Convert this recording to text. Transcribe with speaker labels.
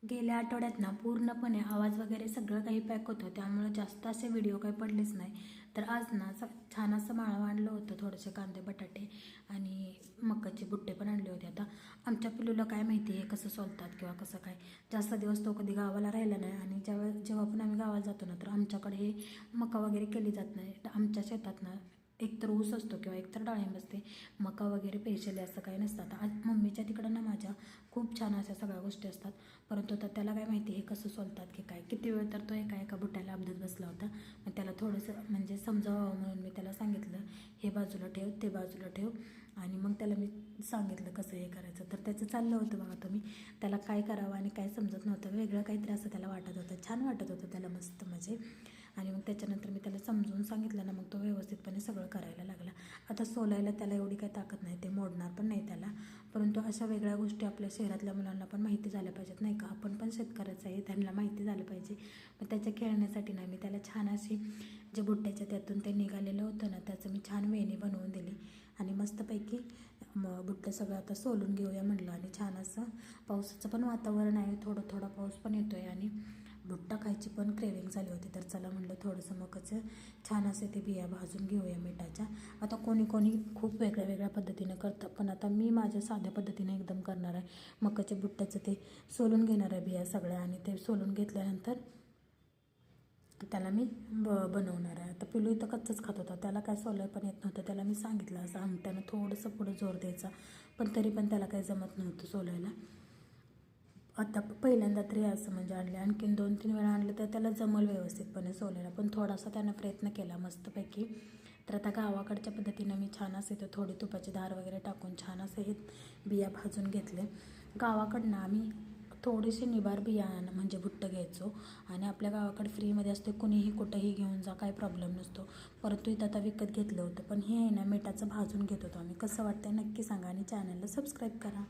Speaker 1: गेल्या आठवड्यात ना पूर्णपणे आवाज वगैरे सगळं काही पॅक होतं, त्यामुळे जास्त असे व्हिडिओ काही पडलेच नाही. तर आज ना छान असं माळं आणलं होतं, थोडेसे कांदे बटाटे आणि मकाचे बुट्टे पण आणले होते. आता आमच्या पिल्लूला काय माहिती हे कसं सोलतात किंवा कसं काय, जास्त दिवस तो कधी गावाला राहिला नाही. आणि जेव्हा पण आम्ही गावाला जातो ना, तर आमच्याकडे हे मका वगैरे केली जात नाही. तर आमच्या शेतात ना एकतर ऊस असतो किंवा एकतर डाळिंब असते, मका वगैरे पेशली असं काही नसतं. आता आज मम्मीच्या तिकडं ना माझ्या खूप छान अशा सगळ्या गोष्टी असतात, परंतु आता त्याला काय माहिती हे कसं सोलतात की काय. किती वेळ तर तो एका बुट्ट्याला अपडत बसला होता. मग त्याला थोडंसं म्हणजे समजावं म्हणून मी त्याला सांगितलं, हे बाजूला ठेव, ते बाजूला ठेव. आणि मग त्याला मी सांगितलं कसं हे करायचं. तर त्याचं चाललं होतं बघा तुम्ही, त्याला काय करावं आणि काय समजत नव्हतं, वेगळं काहीतरी असं त्याला वाटत होतं, छान वाटत होतं त्याला मस्त म्हणजे. आणि मग त्याच्यानंतर मी त्याला समजून सांगितलं ना, मग तो व्यवस्थितपणे सगळं करायला लागला. आता सोलायला त्याला एवढी काही ताकद नाही, ते मोडणार पण नाही त्याला. परंतु अशा वेगळ्या गोष्टी आपल्या शहरातल्या मुलांना पण माहिती झाल्या पाहिजेत नाही का. आपण पण शेतकऱ्याचं आहे, त्यांना माहिती झालं पाहिजे. मग त्याच्या खेळण्यासाठी ना मी त्याला छान अशी जे बुट्ट्याच्या त्यातून ते निघालेलं होतं ना, त्याचं मी छान वेणी बनवून दिली. आणि मस्तपैकी बुट्टं सगळं आता सोलून घेऊया म्हटलं. आणि छान असं पावसाचं पण वातावरण आहे, थोडं थोडा पाऊस पण येतो आहे आणि भुट्टा खायची पण क्रेविंग झाली होती. तर चला म्हटलं थोडंसं मकाचं छान असे ते बिया भाजून घेऊया मिठाच्या. आता कोणी कोणी खूप वेगळ्या वेगळ्या पद्धतीनं करतं, पण आता मी माझ्या साध्या पद्धतीने एकदम करणार आहे. मकाच्या बुट्ट्याचं ते सोलून घेणार आहे बिया सगळ्या, आणि ते सोलून घेतल्यानंतर त्याला मी बनवणार आहे. आता पिलू इथं कच्चंच खात होता, त्याला काय सोलाय पण येत नव्हतं. त्याला मी सांगितलं असं अंगठ्यानं थोडंसं पुढं जोर द्यायचा, पण तरी पण त्याला काही जमत नव्हतं सोलायला. आता पहिल्यांदा तरी असं म्हणजे आणले, आणखीन 2-3 वेळा आणलं तर त्याला जमल व्यवस्थितपणे सोलायला, पण थोडासा त्यानं प्रयत्न केला मस्तपैकी. तर आता गावाकडच्या पद्धतीनं मी छान असे तर थोडी तुपाची धार वगैरे टाकून छान असे हे बिया भाजून घेतले. गावाकडनं आम्ही थोडेसे निबार बिया म्हणजे बुट्टं घ्यायचो, आणि आपल्या गावाकडे फ्रीमध्ये असते, कुणीही कुठंही घेऊन जा, काही प्रॉब्लेम नसतो. परंतु इथं आता विकत घेतलं होतं, पण हे आहे ना मिठाचं भाजून घेत होतो आम्ही. कसं वाटतं नक्की सांगा, आणि चॅनलला सबस्क्राईब करा.